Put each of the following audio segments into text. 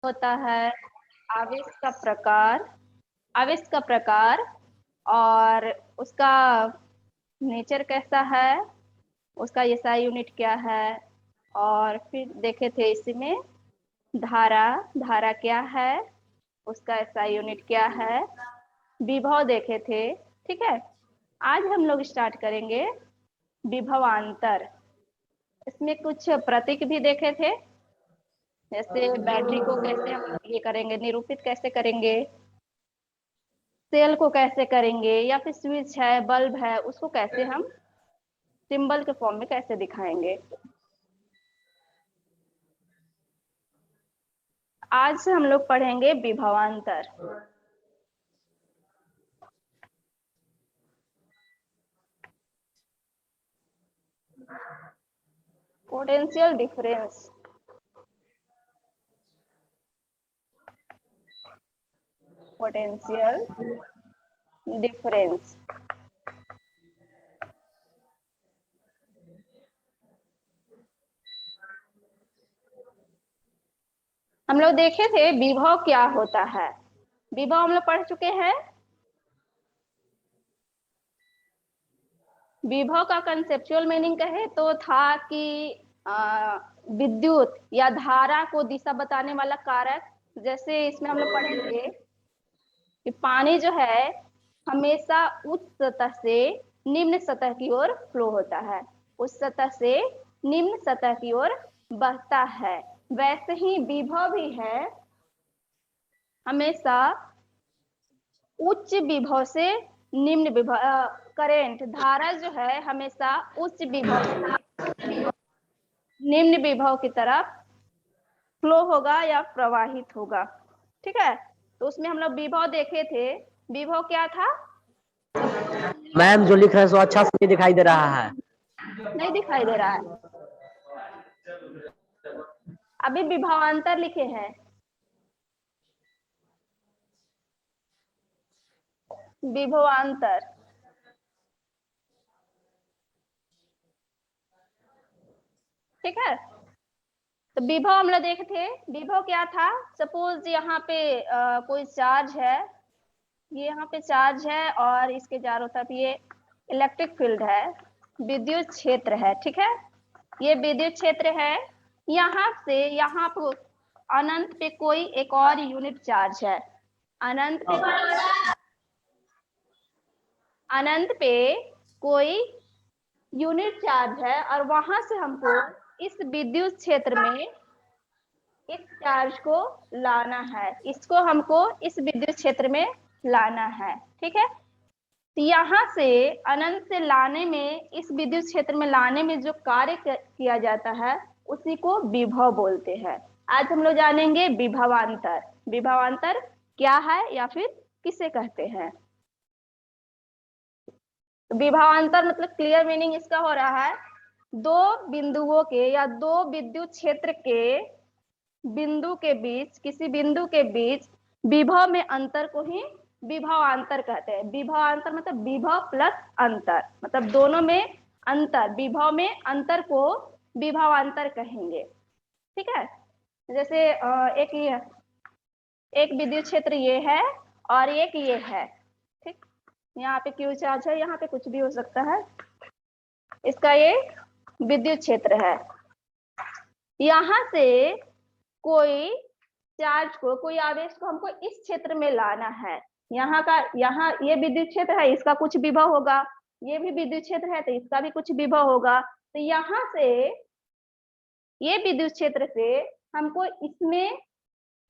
होता है आवेश का प्रकार, आवेश का प्रकार और उसका नेचर कैसा है, उसका एसआई यूनिट क्या है, और फिर देखे थे इसमें धारा, धारा क्या है, उसका एसआई यूनिट क्या है, विभव देखे थे। ठीक है, आज हम लोग स्टार्ट करेंगे विभवांतर। इसमें कुछ प्रतीक भी देखे थे, जैसे बैटरी को कैसे हम ये करेंगे, निरूपित कैसे करेंगे, सेल को कैसे करेंगे, या फिर स्विच है, बल्ब है, उसको कैसे हम सिंबल के फॉर्म में कैसे दिखाएंगे। आज से हम लोग पढ़ेंगे विभवांतर। Potential difference, potential difference. हम लोग देखे थे विभव क्या होता है, विभव हम लोग पढ़ चुके हैं। विभव का कंसेप्चुअल मीनिंग कहे तो था कि विद्युत या धारा को दिशा बताने वाला कारक। जैसे इसमें हम लोग पढ़े थे कि पानी जो है हमेशा उच्च सतह से निम्न सतह की ओर फ्लो होता है, उस सतह से निम्न सतह की ओर बहता है। वैसे ही विभव भी है, हमेशा उच्च विभव से निम्न विभव, करेंट धारा जो है हमेशा उच्च विभव से निम्न विभव की तरफ फ्लो होगा या प्रवाहित होगा। ठीक है, तो उसमें हम लोग विभव देखे थे। विभव क्या था? मैम जो लिख रहे हैं सो अच्छा से नहीं दिखाई दे रहा है। नहीं दिखाई दे रहा है, अभी विभवांतर लिखे हैं। विभवांतर, ठीक है। तो विभव हम लोग देखे थे, विभव क्या था? सपोज यहाँ पे कोई चार्ज है, ये यहाँ पे चार्ज है और इसके चारों तरफ ये इलेक्ट्रिक फील्ड है, विद्युत क्षेत्र है। ठीक है, ये विद्युत क्षेत्र है। यहाँ से यहाँ पे अनंत पे कोई एक और यूनिट चार्ज है, अनंत पे कोई यूनिट चार्ज है, और वहां से हमको इस विद्युत क्षेत्र में इस चार्ज को लाना है, इसको हमको इस विद्युत क्षेत्र में लाना है। ठीक है, तो यहाँ से अनंत से लाने में, इस विद्युत क्षेत्र में लाने में जो कार्य किया जाता है उसी को विभव बोलते हैं। आज हम लोग जानेंगे विभवांतर। विभवांतर क्या है या फिर किसे कहते हैं। तो विभवांतर मतलब क्लियर मीनिंग इसका हो रहा है, दो बिंदुओं के या दो विद्युत क्षेत्र के बिंदु के बीच, किसी बिंदु के बीच विभव में अंतर को ही विभवांतर कहते हैं। विभवांतर मतलब विभव प्लस अंतर, मतलब दोनों में अंतर, विभव में अंतर को विभवांतर कहेंगे। ठीक है, जैसे एक विद्युत क्षेत्र ये है और एक ये है। ठीक, यहाँ पे क्यू चार्ज है, यहाँ पे कुछ भी हो सकता है, इसका ये विद्युत क्षेत्र है। यहाँ से कोई चार्ज को, कोई आवेश को हमको इस क्षेत्र में लाना है। यहाँ का, यहाँ ये विद्युत क्षेत्र है, इसका कुछ विभव होगा, ये भी विद्युत क्षेत्र है तो इसका भी कुछ विभव होगा। तो यहाँ से ये विद्युत क्षेत्र से हमको इसमें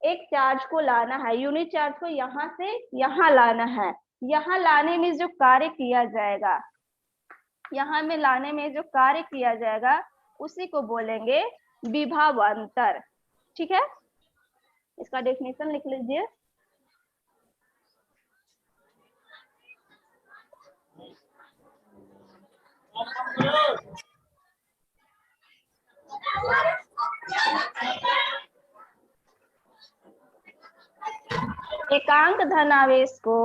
एक चार्ज को लाना है, यूनिट चार्ज को यहाँ से यहाँ लाना है। यहाँ लाने में जो कार्य किया जाएगा, यहाँ में लाने में जो कार्य किया जाएगा उसी को बोलेंगे विभवांतर। ठीक है, इसका डेफिनेशन लिख लीजिए। एकांक धनावेश को,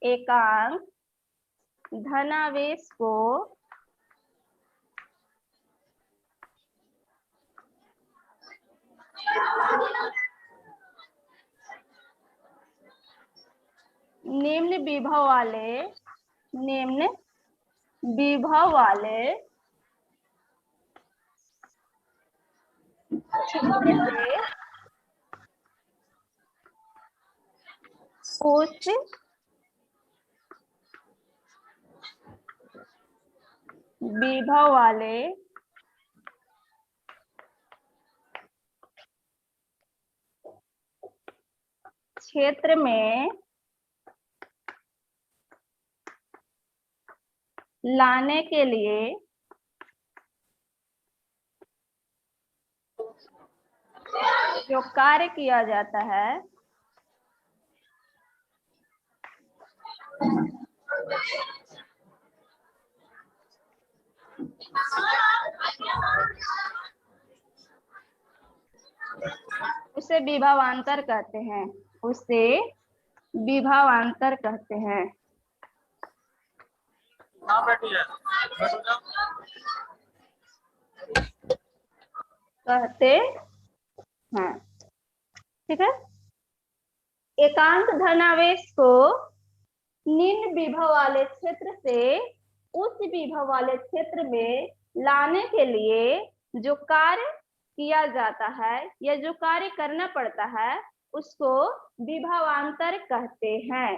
एकांक धनावेश को निम्न विभव वाले क्षेत्र से उस विभव वाले क्षेत्र में लाने के लिए जो कार्य किया जाता है उसे विभवांतर कहते हैं। उसे विभवांतर कहते हैं। कहते हैं, ठीक है। एकांक धनावेश को निम्न विभव वाले क्षेत्र से उच्च विभव वाले क्षेत्र में लाने के लिए जो कार्य किया जाता है या जो कार्य करना पड़ता है उसको विभवांतर कहते हैं।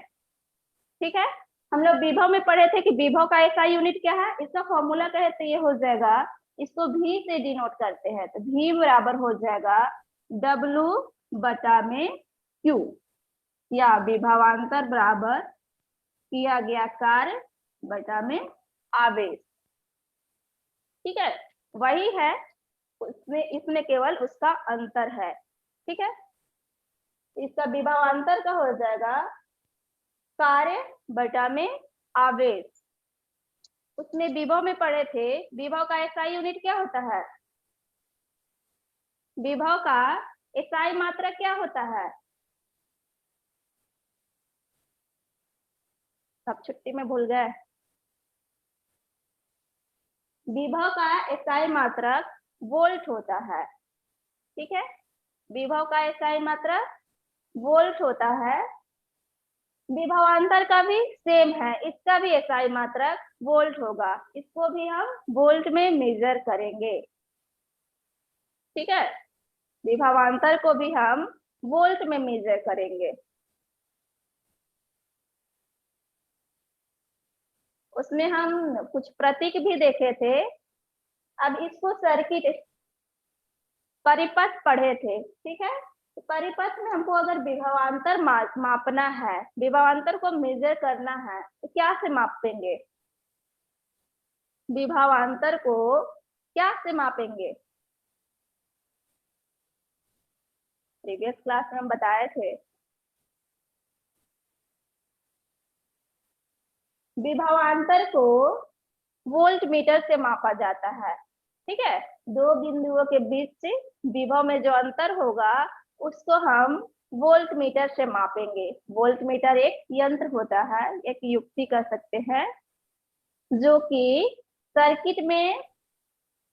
ठीक है, हम लोग विभव में पढ़े थे कि विभव का SI यूनिट क्या है, इसका फॉर्मूला कहे तो ये हो जाएगा, इसको V से डिनोट करते हैं तो V बराबर हो जाएगा W बटा में Q, या विभवांतर बराबर किया गया कार्य बटा में आवेश। ठीक है, वही है, इसमें केवल उसका अंतर है। ठीक है, इसका विभवांतर का हो जाएगा कार्य बटा में आवेश। उसमें विभव में पढ़े थे, विभव का SI यूनिट क्या होता है, विभव का SI मात्रा क्या होता है, सब छुट्टी में भूल गए। विभव का SI मात्रक वोल्ट होता है। ठीक है, विभव का SI मात्रक वोल्ट होता है। विभवांतर का भी सेम है, इसका भी SI मात्रक वोल्ट होगा, इसको भी हम वोल्ट में मेजर करेंगे। ठीक है, विभवांतर को भी हम वोल्ट में मेजर करेंगे। उसमें हम कुछ प्रतीक भी देखे थे। अब इसको सर्किट परिपथ पढ़े थे। ठीक है, तो परिपथ में हमको अगर विभवांतर मापना है, विभवांतर को मेजर करना है तो क्या से मापेंगे, विभवांतर को क्या से मापेंगे, प्रीवियस क्लास में हम बताए थे। विभवांतर को वोल्ट मीटर से मापा जाता है। ठीक है, दो बिंदुओं के बीच विभव में जो अंतर होगा उसको हम वोल्ट मीटर से मापेंगे। वोल्ट मीटर एक यंत्र होता है, एक युक्ति कह सकते हैं, जो कि सर्किट में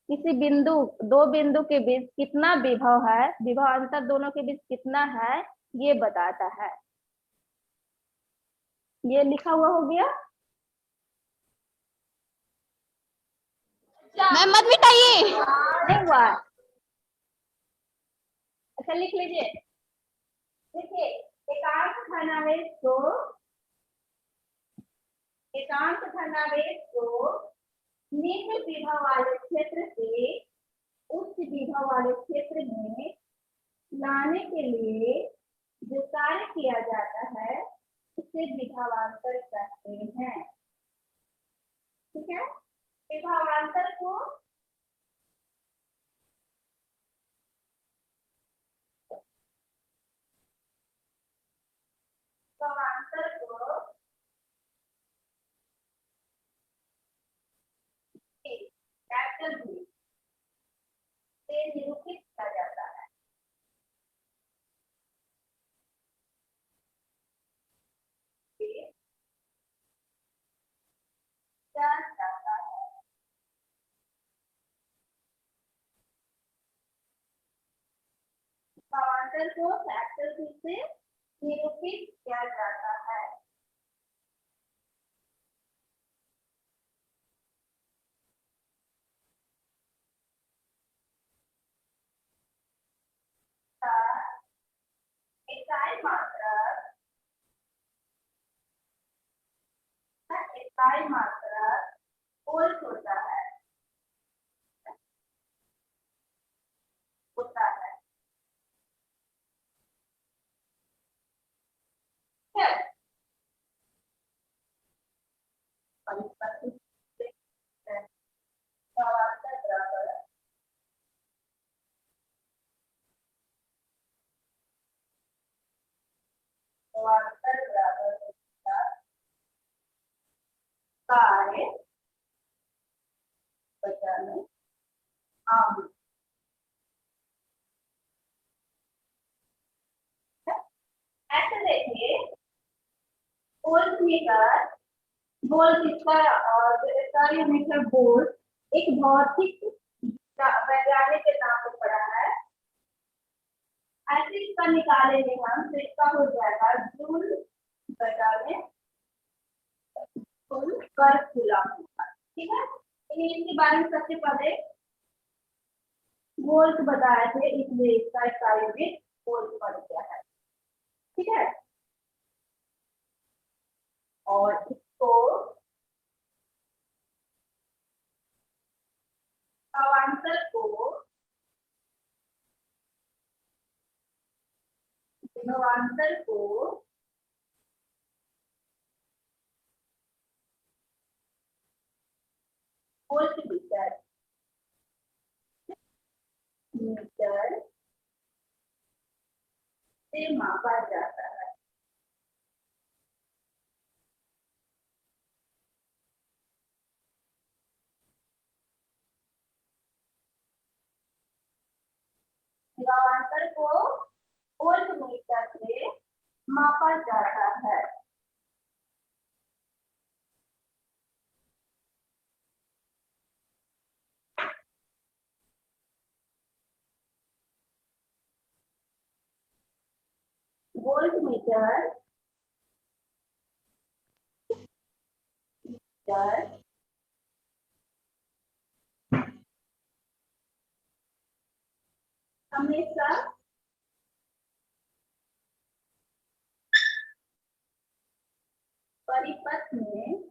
किसी बिंदु, दो बिंदु के बीच कितना विभव है, विभव अंतर दोनों के बीच कितना है ये बताता है। ये लिखा हुआ हो गया, मैम मत मिटाइए। नहीं हुआ, अच्छा लिख लीजिए। देखिए, एकांक धनावेश को निम्न विभव वाले क्षेत्र से उच्च विभव वाले क्षेत्र में लाने के लिए जो कार्य किया जाता है उसे विभवांतर कहते हैं। ठीक है, विभवांतर को कैपिटल V से निरूपित किया जाता है। विभवांतर को कैपिटल V से निरूपित किया जाता है। इकाई मात्रक वोल्ट होता है। कार्य बचाने आम ऐसे देखिए वोल्टमीटर वोल्ट इसका यूनिट है वोल्ट। एक भौतिक वैज्ञानिक के नाम पे पड़ा है। ऐसे इसका निकालेंगे हम तो इसका हो जाएगा जूल बटा में कुल वर्ग कूलम। ठीक है, इसके बारे में सबसे पहले वोल्ट बताए थे, इसलिए इसका यूनिट वोल्ट पड़ गया है। ठीक है, और इसको अवान्तर को वोल्ट मीटर से मापा जाता है। विभवांतर को वोल्ट मीटर से मापा जाता है। वोल्ट मीटर हमेशा परिपथ में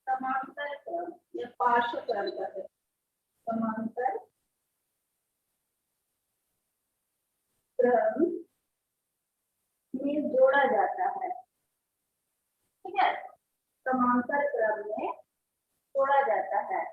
समांतर क्रम या पार्श्व क्रम का समांतर क्रम में जोड़ा जाता है। ठीक है, समांतर क्रम में जोड़ा जाता है।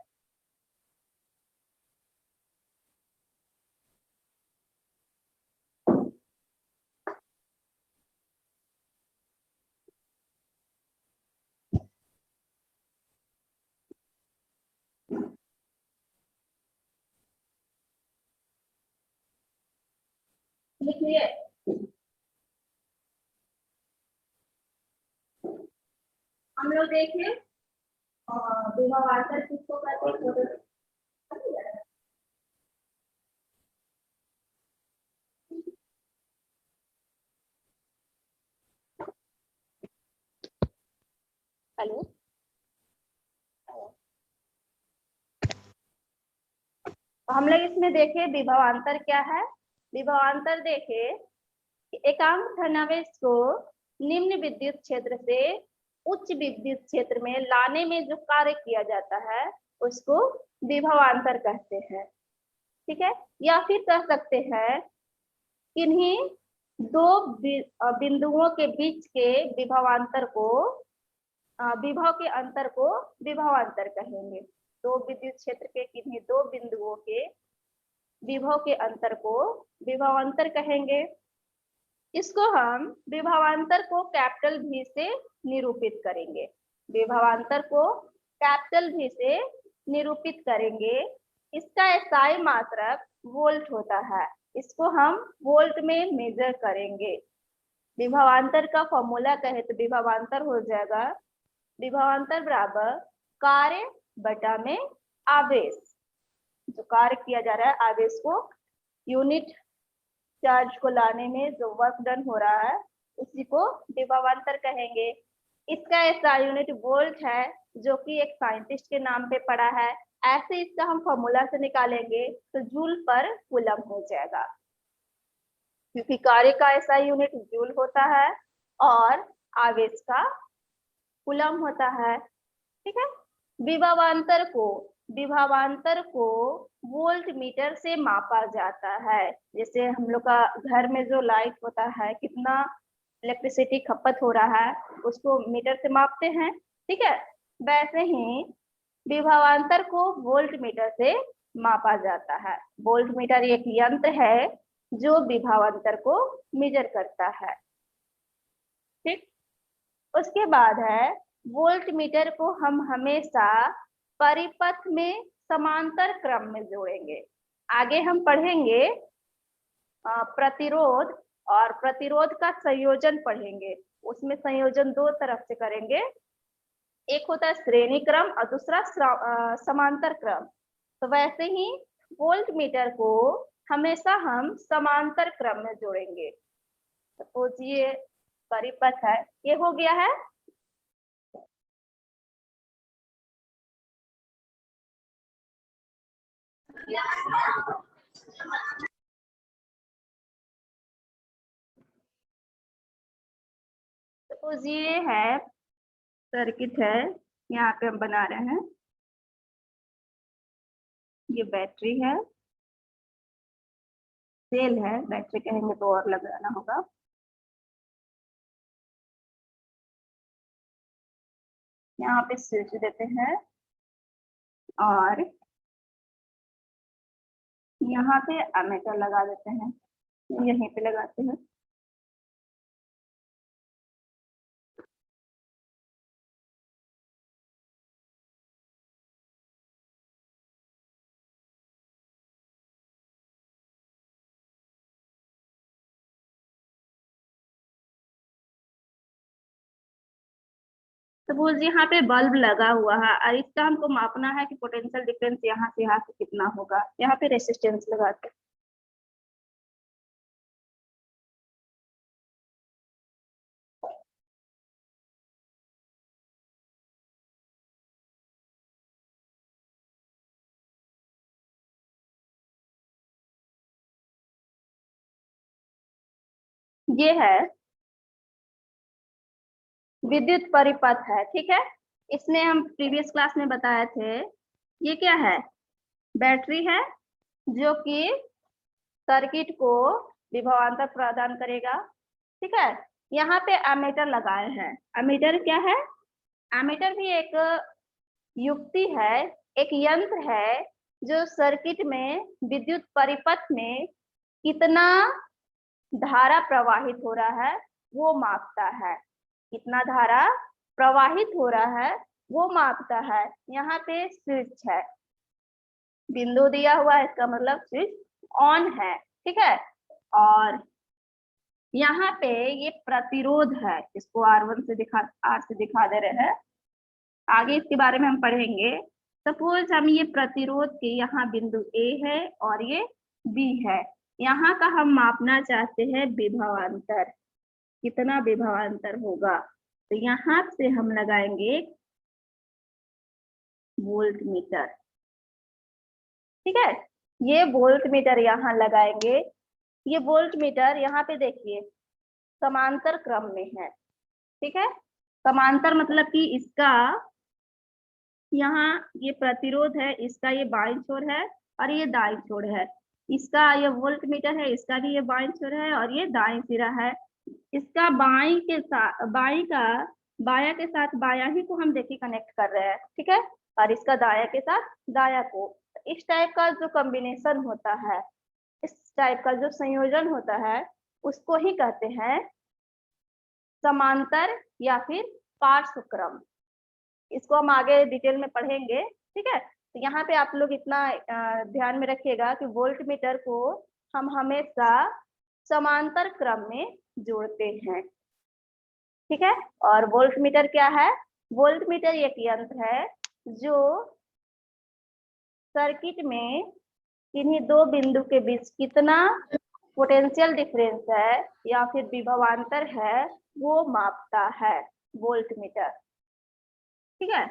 लिखिए हम लोग देखिए विभवांतर किसको कहते हैं। हेलो, हम लोग इसमें देखे विभवांतर क्या है। विभवांतर देखे एकांक धनावेश को निम्न विद्युत क्षेत्र से उच्च विद्युत क्षेत्र में लाने में जो कार्य किया जाता है उसको विभवांतर कहते हैं। ठीक है, या फिर कह सकते हैं किन्हीं दो बिंदुओं के बीच के विभवांतर को विभव के अंतर को विभवांतर कहेंगे। दो विद्युत क्षेत्र के किन्हीं दो बिंदुओं के विभव के अंतर को विभवांतर कहेंगे। इसको हम विभवांतर को कैपिटल V से निरूपित करेंगे। विभवांतर को कैपिटल V से निरूपित करेंगे। इसका SI मात्रक वोल्ट होता है। इसको हम वोल्ट में मेजर करेंगे। विभवांतर का फॉर्मूला कहे तो विभवांतर हो जाएगा विभवांतर बराबर कार्य बटा में आवेश। जो कार्य किया जा रहा है, आवेश को यूनिट चार्ज को लाने में जो वर्क डन हो रहा है उसी को विभवांतर कहेंगे। इसका ऐसा यूनिट वोल्ट है जो कि एक साइंटिस्ट के नाम पे पड़ा है। ऐसे इसका हम फॉर्मूला से निकालेंगे तो जूल पर कूलम हो जाएगा, क्योंकि कार्य का ऐसा यूनिट जूल होता है और आवेश का कूलम होता है। ठीक है। विभवांतर को वोल्ट मीटर से मापा जाता है। जैसे हम लोग का घर में जो लाइट होता है, कितना इलेक्ट्रिसिटी खपत हो रहा है, उसको मीटर से मापते हैं। ठीक है। वैसे ही विभवांतर को वोल्ट मीटर से मापा जाता है। वोल्ट मीटर एक यंत्र है जो विभवांतर को मेजर करता है। ठीक। उसके बाद है वोल्ट मीटर को हम हमेशा परिपथ में समांतर क्रम में जोड़ेंगे। आगे हम पढ़ेंगे प्रतिरोध, और प्रतिरोध का संयोजन पढ़ेंगे। उसमें संयोजन दो तरफ से करेंगे, एक होता है श्रेणी क्रम और दूसरा समांतर क्रम। तो वैसे ही वोल्ट मीटर को हमेशा हम समांतर क्रम में जोड़ेंगे। सपोज ये परिपथ है, ये हो गया है सपोज ये है सर्किट है, यहाँ पे हम बना रहे हैं। ये बैटरी है, सेल है, बैटरी कहेंगे तो और लगाना होगा। यहाँ पे स्विच देते हैं और यहाँ पे एमीटर लगा देते हैं, यहीं पे लगाते हैं। सपोज यहाँ पे बल्ब लगा हुआ है और इसका हमको मापना है कि पोटेंशियल डिफरेंस यहाँ से कितना होगा। यहाँ पे रेसिस्टेंस लगाते हैं। ये है विद्युत परिपथ है। ठीक है। इसमें हम प्रीवियस क्लास में बताए थे, ये क्या है, बैटरी है जो कि सर्किट को विभवांतर प्रदान करेगा। ठीक है। यहाँ पे एमीटर लगाए हैं। एमीटर क्या है, एमीटर भी एक युक्ति है, एक यंत्र है जो सर्किट में विद्युत परिपथ में कितना धारा प्रवाहित हो रहा है वो मापता है। कितना धारा प्रवाहित हो रहा है वो मापता है। यहाँ पे स्विच है, बिंदु दिया हुआ है, इसका मतलब स्विच ऑन है। ठीक है। और यहाँ पे ये प्रतिरोध है, इसको R1 से R से दिखा दे रहे हैं। आगे इसके बारे में हम पढ़ेंगे। सपोज हम ये प्रतिरोध के यहाँ बिंदु A है और ये B है, यहाँ का हम मापना चाहते हैं विभवांतर, कितना विभवांतर होगा। तो यहाँ से हम लगाएंगे वोल्ट मीटर। ठीक है। ये वोल्ट मीटर यहाँ लगाएंगे। ये वोल्ट मीटर यहाँ पे देखिए समांतर क्रम में है। ठीक है। समांतर मतलब कि इसका यहाँ ये प्रतिरोध है, इसका ये बाईं छोर है और ये दाईं छोर है। इसका ये वोल्ट मीटर है, इसका भी ये बाईं छोर है और ये दाईं सिरा है। इसका बाईं के साथ बाया के साथ बाया ही को हम देखिए कनेक्ट कर रहे हैं। ठीक है। और इसका दाया के साथ दाया को। इस टाइप का जो कॉम्बिनेशन होता है, इस टाइप का जो संयोजन होता है, उसको ही कहते हैं समांतर या फिर पार्श्व क्रम। इसको हम आगे डिटेल में पढ़ेंगे। ठीक है। तो यहाँ पे आप लोग इतना ध्यान में रखिएगा कि वोल्ट मीटर को हम हमेशा समांतर क्रम में जोड़ते हैं। ठीक है। और वोल्ट मीटर क्या है, वोल्ट मीटर एक यंत्र है जो सर्किट में किन्हीं दो बिंदु के बीच कितना पोटेंशियल डिफरेंस है या फिर विभवांतर है वो मापता है वोल्टमीटर। ठीक है,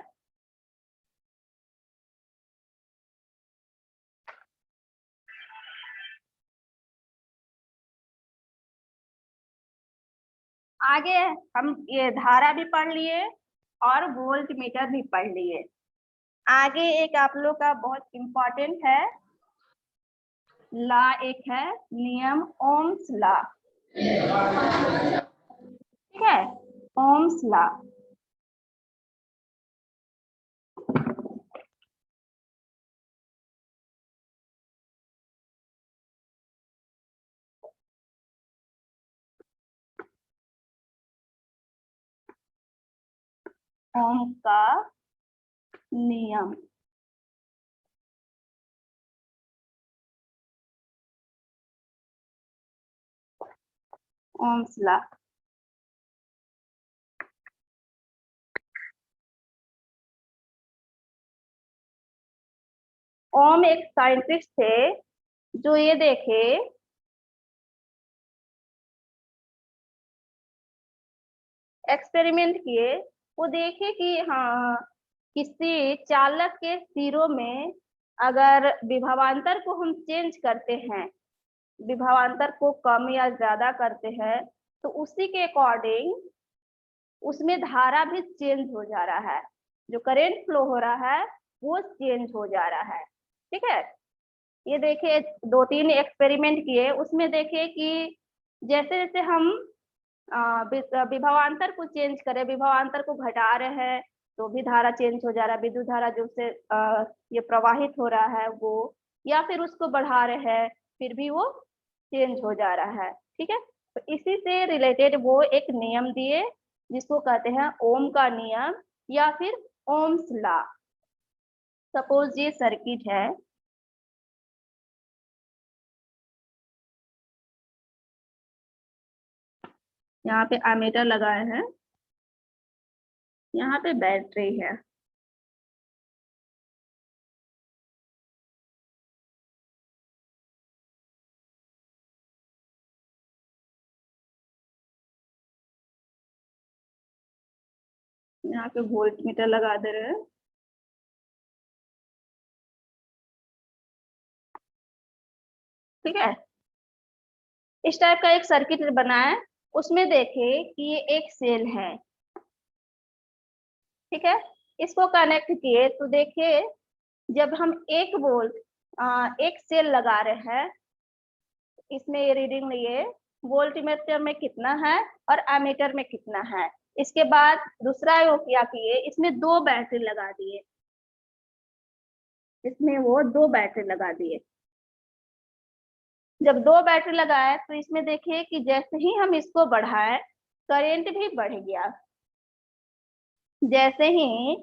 आगे हम ये धारा भी पढ़ लिए और वोल्टमीटर भी पढ़ लिए। आगे एक आप लोग का बहुत इम्पोर्टेंट है लॉ, एक है नियम ओम्स लॉ। ठीक है, ओम्स लॉ। ओम का नियम। Ohm's law. ओम एक साइंटिस्ट थे जो ये देखे एक्सपेरिमेंट किए, वो देखे कि हाँ किसी चालक के सिरों में अगर विभवांतर को हम चेंज करते हैं, विभवांतर को कम या ज्यादा करते हैं, तो उसी के अकॉर्डिंग उसमें धारा भी चेंज हो जा रहा है, जो करंट फ्लो हो रहा है वो चेंज हो जा रहा है। ठीक है, ये देखिए 2-3 एक्सपेरिमेंट किए, उसमें देखे कि जैसे जैसे हम विभवांतर को चेंज करें, विभवांतर को घटा रहे हैं तो भी धारा चेंज हो जा रहा है, विद्युत धारा जो से ये प्रवाहित हो रहा है वो, या फिर उसको बढ़ा रहे हैं फिर भी वो चेंज हो जा रहा है। ठीक है, तो इसी से रिलेटेड वो एक नियम दिए जिसको कहते हैं ओम का नियम या फिर ओम्स लॉ। सपोज ये सर्किट है, यहाँ पे एमीटर लगाए हैं, यहाँ पे बैटरी है, यहाँ पे वोल्टमीटर लगा दे रहे हैं। ठीक है, इस टाइप का एक सर्किट बनाए, उसमें देखे कि ये एक सेल है। ठीक है, इसको कनेक्ट किए तो देखिए जब हम 1 वोल्ट एक सेल लगा रहे हैं, इसमें ये रीडिंग लिए वोल्टमीटर में कितना है और एमीटर में कितना है। इसके बाद दूसरा वो क्या किए, इसमें 2 बैटरी लगा दिए, इसमें वो 2 बैटरी लगा दिए। जब 2 बैटरी लगाए तो इसमें देखिए कि जैसे ही हम इसको बढ़ाए करंट भी बढ़ गया, जैसे ही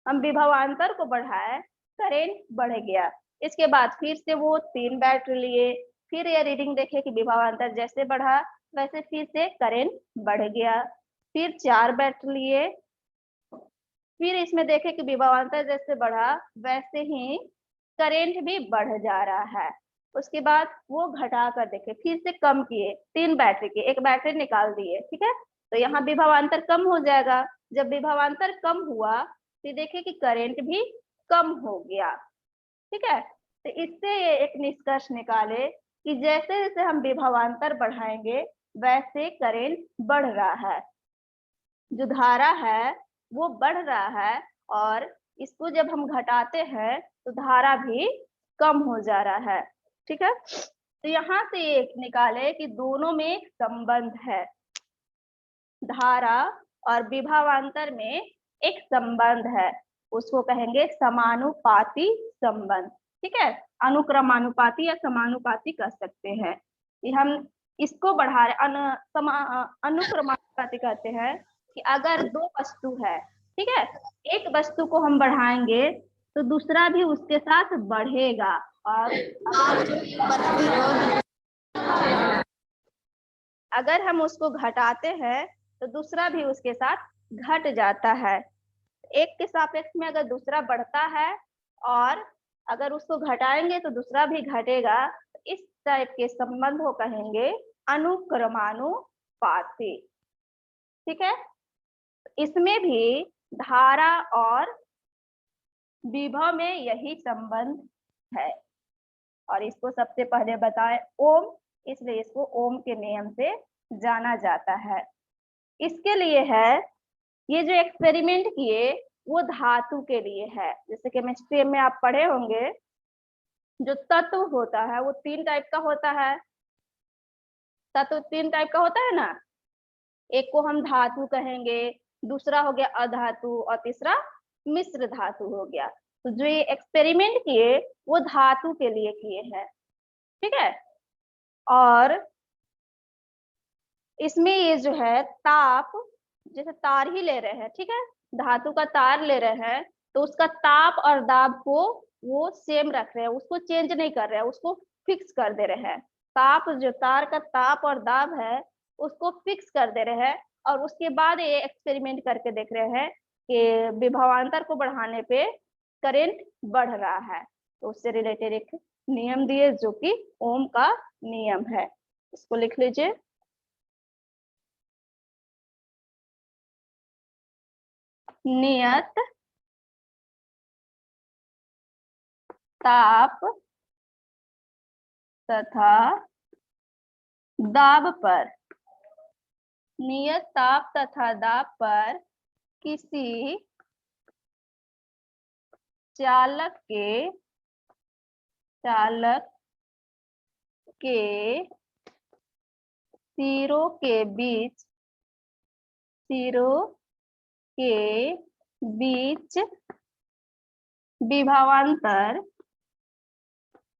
हम विभवांतर को बढ़ाए करंट बढ़ गया। इसके बाद फिर से वो 3 बैटरी लिए, फिर ये रीडिंग देखे कि विभवांतर जैसे बढ़ा वैसे फिर से करंट बढ़ गया। फिर 4 बैटरी लिए, फिर इसमें देखे कि विभवांतर जैसे बढ़ा वैसे ही करंट भी बढ़ जा रहा है। उसके बाद वो घटा कर देखे, फिर से कम किए, 3 बैटरी के, 1 बैटरी निकाल दिए। ठीक है, तो यहाँ विभवांतर कम हो जाएगा। जब विभवांतर कम हुआ तो देखे कि करंट भी कम हो गया। ठीक है, तो इससे ये एक निष्कर्ष निकाले कि जैसे जैसे हम विभवांतर बढ़ाएंगे वैसे करंट बढ़ रहा है, जो धारा है वो बढ़ रहा है, और इसको जब हम घटाते हैं तो धारा भी कम हो जा रहा है। ठीक है, तो यहाँ से एक निकाले कि दोनों में एक संबंध है, धारा और विभवांतर में एक संबंध है, उसको कहेंगे समानुपाती संबंध। ठीक है, अनुक्रमानुपाती या समानुपाती कह सकते हैं। कि हम इसको बढ़ा रहे अनुक्रमानुपाती कहते हैं कि अगर 2 वस्तु है, ठीक है, एक वस्तु को हम बढ़ाएंगे तो दूसरा भी उसके साथ बढ़ेगा, और अगर हम उसको घटाते हैं तो दूसरा भी उसके साथ घट जाता है। एक के सापेक्ष में अगर दूसरा बढ़ता है और अगर उसको घटाएंगे तो दूसरा भी घटेगा। इस टाइप के संबंध को कहेंगे अनुक्रमानुपाती। ठीक है, इसमें भी धारा और विभव में यही संबंध है, और इसको सबसे पहले बताए ओम, इसलिए इसको ओम के नियम से जाना जाता है। इसके लिए है, ये जो एक्सपेरिमेंट किए वो धातु के लिए है। जैसे केमिस्ट्री में आप पढ़े होंगे, जो तत्व होता है वो 3 टाइप का होता है। तत्व 3 टाइप का होता है ना, एक को हम धातु कहेंगे, दूसरा हो गया अधातु, और तीसरा मिश्र धातु हो गया। तो जो ये एक्सपेरिमेंट किए वो धातु के लिए किए हैं। ठीक है, और इसमें ये जो है ताप, जैसे तार ही ले रहे हैं, ठीक है, धातु का तार ले रहे हैं, तो उसका ताप और दाब को वो सेम रख रहे हैं, उसको चेंज नहीं कर रहे हैं, उसको फिक्स कर दे रहे हैं। ताप, जो तार का ताप और दाब है उसको फिक्स कर दे रहे हैं, और उसके बाद ये एक्सपेरिमेंट करके देख रहे हैं कि विभवांतर को बढ़ाने पे करंट बढ़ रहा है। तो उससे रिलेटेड एक नियम दिए जो कि ओम का नियम है, इसको लिख लीजिए। नियत ताप तथा दाब पर, नियत ताप तथा दाब पर किसी चालक के सिरों के बीच विभवांतर उसमें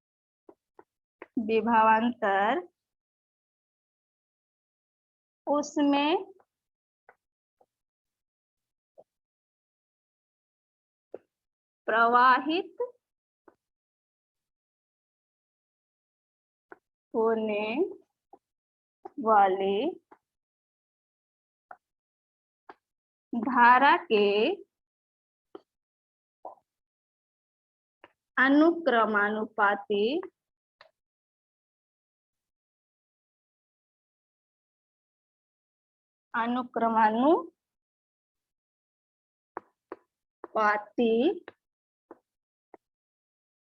प्रवाहित होने वाली धारा के अनुक्रमानुपाती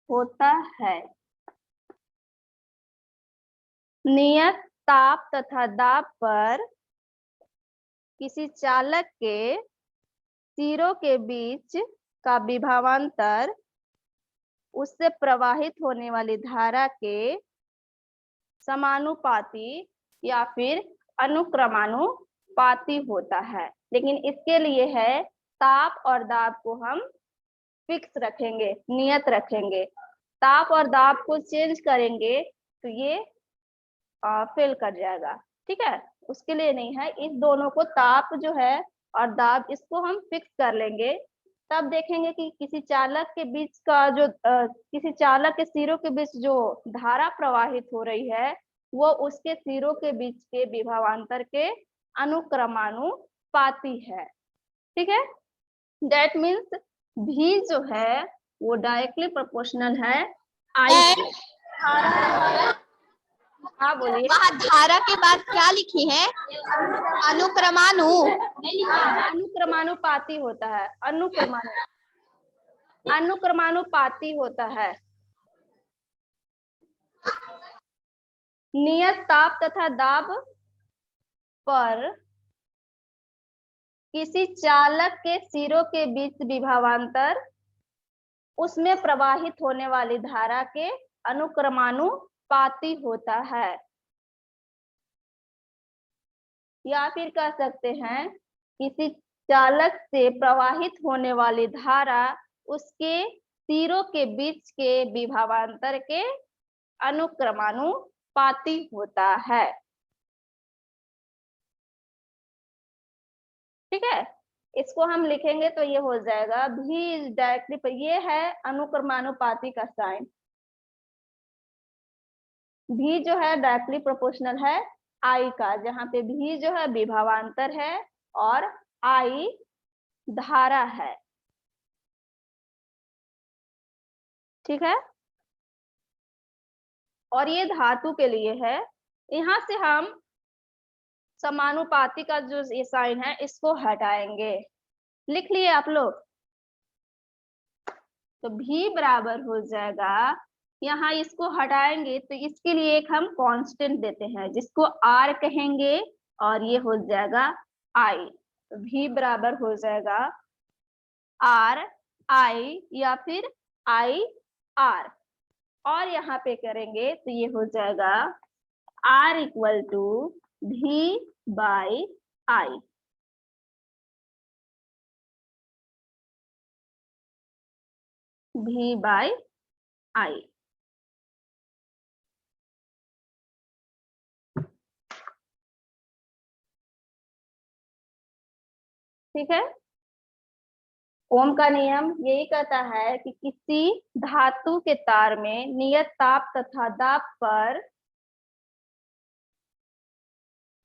होता है। नियत ताप तथा दाब पर किसी चालक के सिरों के बीच का विभवांतर उससे प्रवाहित होने वाली धारा के समानुपाती या फिर अनुक्रमानुपाती होता है। लेकिन इसके लिए है ताप और दाब को हम फिक्स रखेंगे, नियत रखेंगे। ताप और दाब को चेंज करेंगे तो ये फेल कर जाएगा। ठीक है, उसके लिए नहीं है, इस दोनों को ताप जो है और दाब इसको हम फिक्स कर लेंगे। तब देखेंगे कि किसी चालक के बीच का जो किसी चालक के सिरों के बीच जो धारा प्रवाहित हो रही है वो उसके सिरों के बीच के विभवांतर के अनुक्रमानुपाती है। ठीक है, दैट मीन्स भी जो है वो डायरेक्टली प्रोपोर्शनल है आई के। हाँ बोलिए। वहाँ धारा के बाद क्या लिखी है? अनुक्रमानुपाती होता है, अनुक्रमानुपाती होता है। नियत ताप तथा दाब पर किसी चालक के सिरों के बीच विभवांतर उसमें प्रवाहित होने वाली धारा के अनुक्रमानुपाती होता है। या फिर कह सकते हैं किसी चालक से प्रवाहित होने वाली धारा उसके सिरों के बीच के विभवांतर के अनुक्रमानुपाती होता है। ठीक है, इसको हम लिखेंगे तो ये हो जाएगा भी डायरेक्टली पर, ये है अनुक्रमानुपाती का साइन। भी जो है डायरेक्टली प्रोपोर्शनल है आई का, जहां पे भी जो है विभवांतर है और आई धारा है। ठीक है। और ये धातु के लिए है। यहाँ से हम समानुपाती का जो ये साइन है इसको हटाएंगे। लिख लिए आप लोग? तो भी बराबर हो जाएगा, यहाँ इसको हटाएंगे तो इसके लिए एक हम कांस्टेंट देते हैं जिसको आर कहेंगे, और ये हो जाएगा आई। तो भी बराबर हो जाएगा आर आई या फिर आई आर। और यहाँ पे करेंगे तो ये हो जाएगा आर इक्वल टू भी बाई आई। भी बाई आई। ठीक है। ओम का नियम यही कहता है कि किसी धातु के तार में नियत ताप तथा दाब पर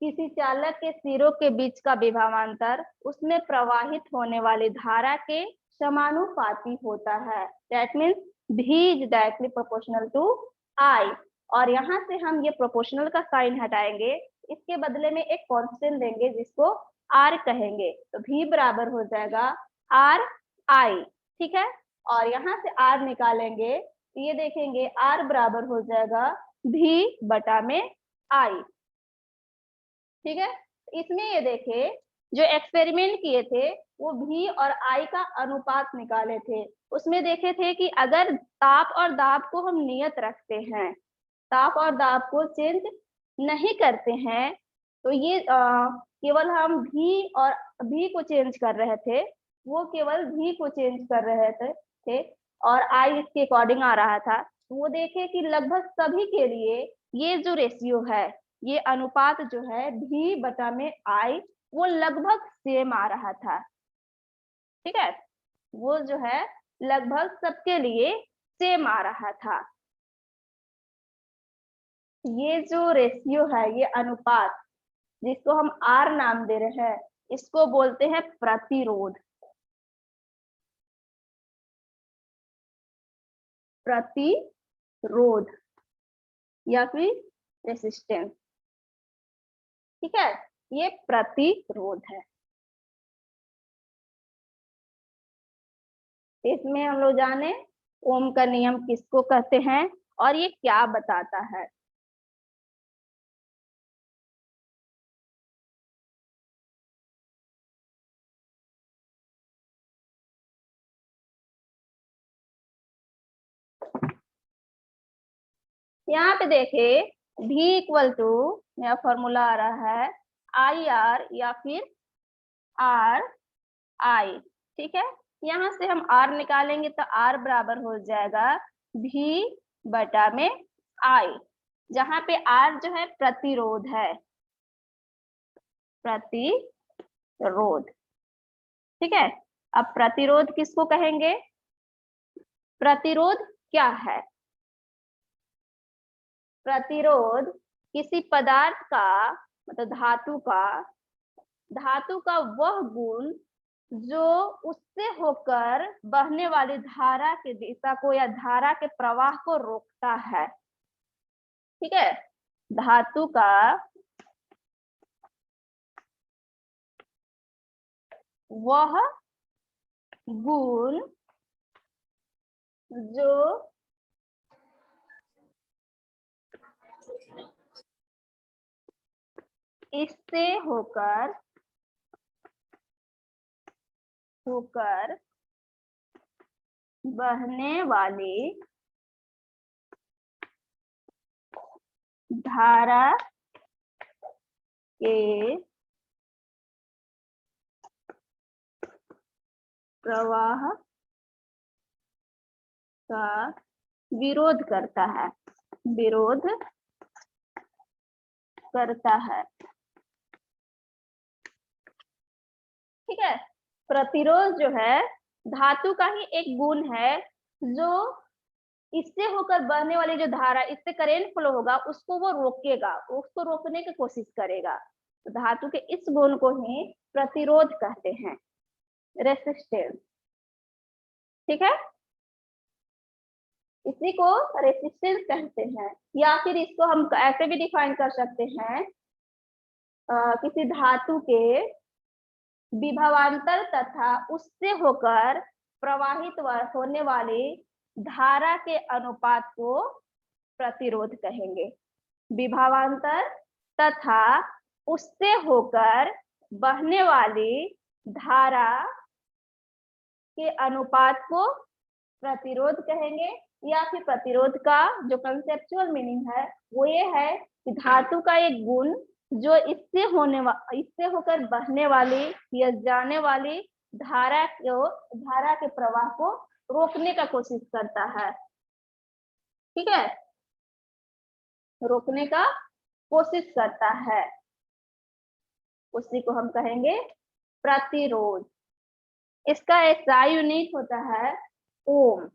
किसी चालक के सिरों के बीच का विभवांतर उसमें प्रवाहित होने वाली धारा के समानुपाती होता है। दैट मीन्स भी इज डायरेक्टली प्रोपोर्शनल टू आई। और यहाँ से हम ये प्रोपोर्शनल का साइन हटाएंगे, इसके बदले में एक कांस्टेंट देंगे जिसको आर कहेंगे। तो भी बराबर हो जाएगा आर आई। ठीक है। और यहाँ से आर निकालेंगे तो ये देखेंगे आर बराबर हो जाएगा भी बटा में आई। ठीक है। इसमें ये देखे जो एक्सपेरिमेंट किए थे वो भी और आई का अनुपात निकाले थे। उसमें देखे थे कि अगर ताप और दाब को हम नियत रखते हैं, ताप और दाब को चेंज नहीं करते हैं, तो ये केवल हम भी और भी को चेंज कर रहे थे, वो केवल भी को चेंज कर रहे थे और आई इसके अकॉर्डिंग आ रहा था। वो देखे कि लगभग सभी के लिए ये जो रेशियो है, ये अनुपात जो है भी बटा में आई, वो लगभग सेम आ रहा था। ठीक है। वो जो है लगभग सबके लिए सेम आ रहा था। ये जो रेशियो है, ये अनुपात जिसको हम आर नाम दे रहे हैं, इसको बोलते हैं प्रतिरोध। प्रतिरोध या फिर रेसिस्टेंस। ठीक है। ये प्रतिरोध है। इसमें हम लोग जाने ओम का नियम किसको कहते हैं और ये क्या बताता है। यहाँ पे देखिए भी इक्वल टू मेरा फॉर्मूला आ रहा है आई आर या फिर आर आई। ठीक है। यहाँ से हम आर निकालेंगे तो आर बराबर हो जाएगा भी बटा में आई, जहाँ पे आर जो है प्रतिरोध है, प्रतिरोध। ठीक है। अब प्रतिरोध किसको कहेंगे? प्रतिरोध क्या है? प्रतिरोध किसी पदार्थ का मतलब धातु का वह गुण जो उससे होकर बहने वाली धारा की दिशा को या धारा के प्रवाह को रोकता है। ठीक है। धातु का वह गुण जो इससे होकर बहने वाली धारा के प्रवाह का विरोध करता है, विरोध करता है। ठीक है। प्रतिरोध जो है धातु का ही एक गुण है जो इससे होकर बहने वाली जो धारा, इससे करंट फ्लो होगा, उसको वो रोकेगा, उसको रोकने की कोशिश करेगा। तो धातु के इस गुण को ही प्रतिरोध कहते हैं, रेसिस्टेंस। ठीक है। इसी को रेसिस्टेंस कहते हैं। या फिर इसको हम ऐसे भी डिफाइन कर सकते हैं, किसी धातु के विभवांतर तथा उससे होकर प्रवाहित होने वाली धारा के अनुपात को प्रतिरोध कहेंगे। विभवांतर तथा उससे होकर बहने वाली धारा के अनुपात को प्रतिरोध कहेंगे। या फिर प्रतिरोध का जो कंसेप्चुअल मीनिंग है वो ये है कि धातु का एक गुण जो इससे होकर बहने वाली या जाने वाली धारा के प्रवाह को रोकने का कोशिश करता है। ठीक है, रोकने का कोशिश करता है, उसी को हम कहेंगे प्रतिरोध। इसका SI यूनिट होता है ओम।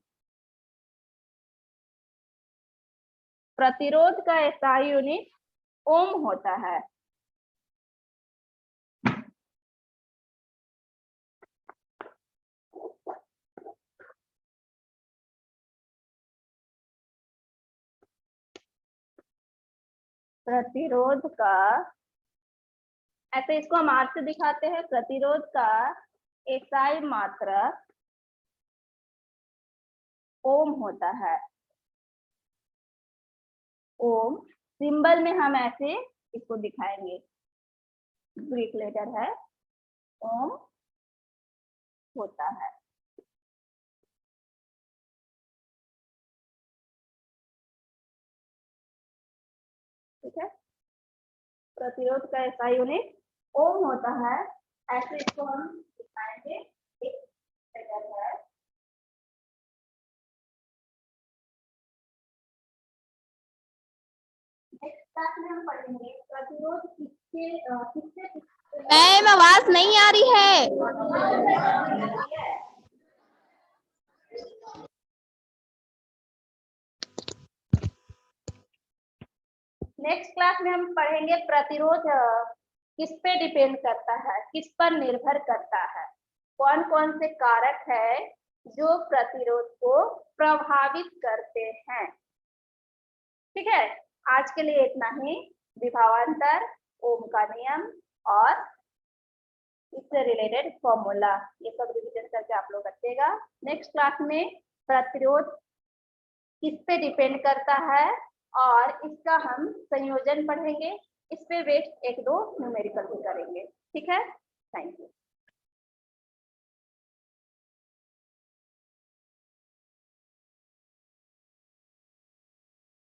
प्रतिरोध का SI यूनिट ओम होता है। प्रतिरोध का, ऐसे इसको हम आर से दिखाते हैं। प्रतिरोध का SI मात्रक ओम होता है। ओम सिंबल में हम ऐसे इसको दिखाएंगे, ग्रीक लेटर है, ओम होता है। ठीक है, प्रतिरोध का SI यूनिट ओम होता है। ऐसे इसको हम दिखाएंगे, एक लेटर है। नेक्स्ट क्लास में हम पढ़ेंगे प्रतिरोध किससे मैम आवाज नहीं आ रही है। नेक्स्ट क्लास में हम पढ़ेंगे प्रतिरोध किस पे डिपेंड करता है, किस पर निर्भर करता है, कौन कौन से कारक है जो प्रतिरोध को प्रभावित करते हैं। ठीक है, आज के लिए इतना ही। विभवांतर, ओम का नियम और इससे रिलेटेड फॉर्मूला, ये सब रिवीजन करके आप लोग रखिएगा। नेक्स्ट क्लास में प्रतिरोध किस पे डिपेंड करता है और इसका हम संयोजन पढ़ेंगे। इस पे वेट 1-2 न्यूमेरिकल भी करेंगे। ठीक है, थैंक यू।